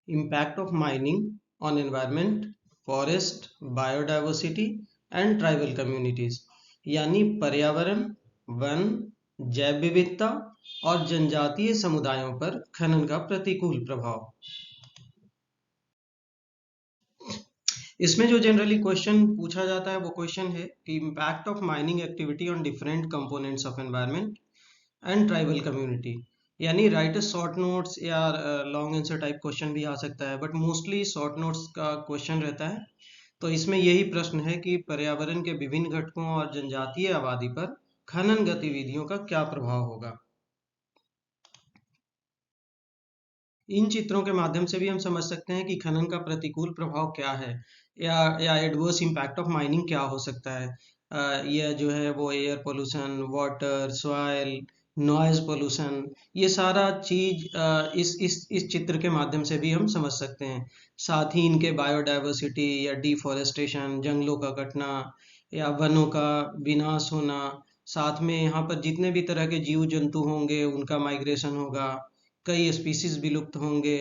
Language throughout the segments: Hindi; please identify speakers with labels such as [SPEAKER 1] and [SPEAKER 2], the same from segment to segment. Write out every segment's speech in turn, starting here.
[SPEAKER 1] impact of mining on environment, forest, biodiversity and tribal communities, यानी पर्यावरण, वन, जैव विविधता और जनजातीय समुदायों पर खनन का प्रतिकूल प्रभाव। इसमें जो जनरली क्वेश्चन पूछा जाता है वो क्वेश्चन है कि impact of mining activity on different components of environment and tribal community, यानी राइट शॉर्ट नोट्स या लॉन्ग आंसर टाइप क्वेश्चन भी आ सकता है, बट मोस्टली शॉर्ट नोट्स का क्वेश्चन रहता है। तो इसमें यही प्रश्न है कि पर्यावरण के विभिन्न घटकों और जनजातीय आबादी पर खनन गतिविधियों का क्या प्रभाव होगा। इन चित्रों के माध्यम से भी हम समझ सकते हैं कि खनन का प्रतिकूल प्रभाव क्या है, या एडवर्स इम्पैक्ट ऑफ माइनिंग क्या हो सकता है। यह जो है वो air pollution, water, soil, noise pollution, ये सारा चीज इस चित्र के माध्यम से भी हम समझ सकते हैं। साथ ही इनके बायोडाइवर्सिटी या डिफॉरेस्टेशन, जंगलों का कटना या वनों का विनाश होना, साथ में यहाँ पर जितने भी तरह के जीव जंतु होंगे उनका माइग्रेशन होगा, कई स्पीसीज विलुप्त होंगे।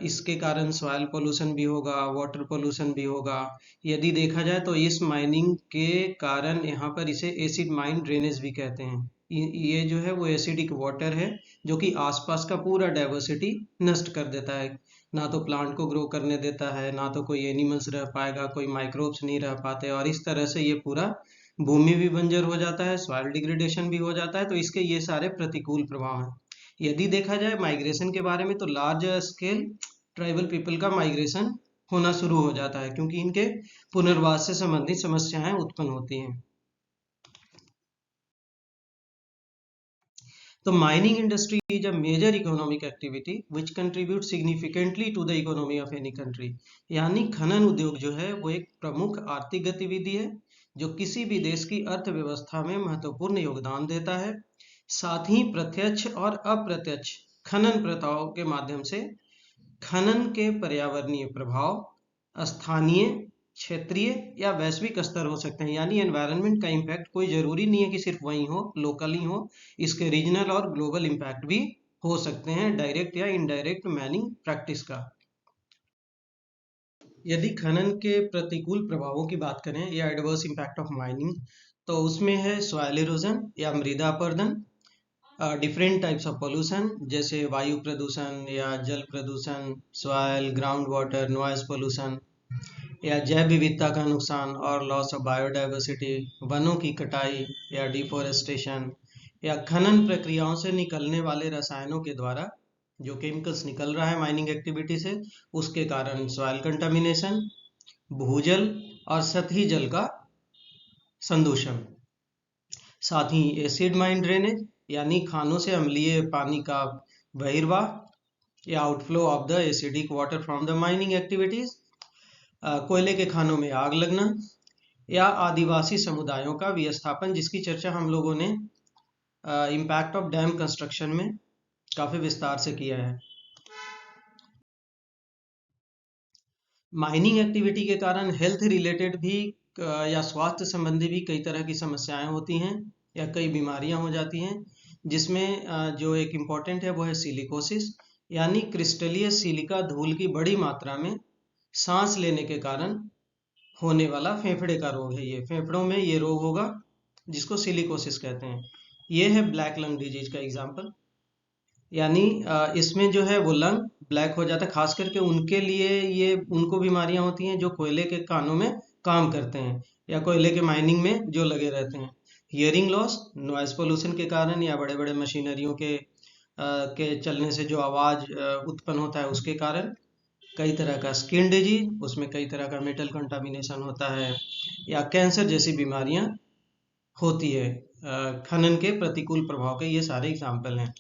[SPEAKER 1] इसके कारण सॉइल पोल्यूशन भी होगा, वाटर पोल्यूशन भी होगा। यदि देखा जाए तो इस माइनिंग के कारण यहाँ पर इसे एसिड माइन ड्रेनेज भी कहते हैं। ये जो है वो एसिडिक वाटर है जो कि आसपास का पूरा डाइवर्सिटी नष्ट कर देता है। ना तो प्लांट को ग्रो करने देता है, ना तो कोई एनिमल्स रह पाएगा, कोई माइक्रोब्स नहीं रह पाते, और इस तरह से ये पूरा भूमि भी बंजर हो जाता है, सॉइल डिग्रेडेशन भी हो जाता है। तो इसके ये सारे प्रतिकूल प्रभाव हैं। यदि देखा जाए माइग्रेशन के बारे में तो लार्ज स्केल ट्राइबल पीपल का माइग्रेशन होना शुरू हो जाता है, क्योंकि इनके पुनर्वास से संबंधित समस्याएं उत्पन्न होती हैं। तो mining industry is a major economic activity which contribute significantly to the economy of any country, यानी खनन उद्योग जो है वो एक प्रमुख आर्थिक गतिविधि है जो किसी भी देश की अर्थव्यवस्था में महत्वपूर्ण योगदान देता है। साथ ही प्रत्यक्ष और अप्रत्यक्ष खनन प्रथाओं के माध्यम से खनन के पर्यावरणीय प्रभाव स्थानीय, क्षेत्रीय या वैश्विक स्तर हो सकते हैं, यानी एनवायरनमेंट का इम्पैक्ट कोई जरूरी नहीं है कि सिर्फ वहीं हो, लोकली हो, इसके रीजनल और ग्लोबल इम्पैक्ट भी हो सकते हैं, डायरेक्ट या इनडायरेक्ट माइनिंग प्रैक्टिस का। यदि खनन के प्रतिकूल प्रभावों की बात करें या एडवर्स इम्पैक्ट ऑफ माइनिंग, तो उसमें है सॉइल इरोजन या मृदा अपरदन, डिफरेंट टाइप्स ऑफ पोल्यूशन जैसे वायु प्रदूषण या जल प्रदूषण, soil, ground water, noise pollution, या जैव विविधता का नुकसान और लॉस ऑफ बायोडाइवर्सिटी, वनों की कटाई या डिफोरेस्टेशन, या खनन प्रक्रियाओं से निकलने वाले रसायनों के द्वारा जो केमिकल्स निकल रहा है माइनिंग एक्टिविटी से, उसके कारण सॉइल कंटामिनेशन, भूजल और सतही जल का संदूषण। साथ ही एसिड माइन ड्रेनेज, यानी खानों से अम्लीय पानी का बहिर्वाह या outflow of the acidic water from the mining activities, कोयले के खानों में आग लगना, या आदिवासी समुदायों का विस्थापन, जिसकी चर्चा हम लोगों ने इम्पैक्ट ऑफ डैम कंस्ट्रक्शन में काफी विस्तार से किया है। माइनिंग एक्टिविटी के कारण हेल्थ रिलेटेड भी या स्वास्थ्य संबंधी भी कई तरह की समस्याएं होती हैं या कई बीमारियां हो जाती हैं, जिसमें जो एक इम्पॉर्टेंट है वो है सिलिकोसिस, यानी क्रिस्टलीय सिलिका धूल की बड़ी मात्रा में सांस लेने के कारण होने वाला फेफड़े का रोग है। ये फेफड़ों में ये रोग होगा जिसको सिलिकोसिस कहते हैं। ये है ब्लैक लंग डिजीज का एग्जाम्पल, यानी इसमें जो है वो लंग ब्लैक हो जाता है, खास करके उनके लिए ये उनको बीमारियां होती हैं जो कोयले के खानों में काम करते हैं या कोयले के माइनिंग में जो लगे रहते हैं। हियरिंग लॉस नॉइज पोल्यूशन के कारण या बड़े बड़े मशीनरियों के चलने से जो आवाज उत्पन्न होता है उसके कारण। कई तरह का स्किन डिजीज, उसमें कई तरह का मेटल कंटामिनेशन होता है, या कैंसर जैसी बीमारियां होती है। खनन के प्रतिकूल प्रभाव के ये सारे एग्जाम्पल हैं।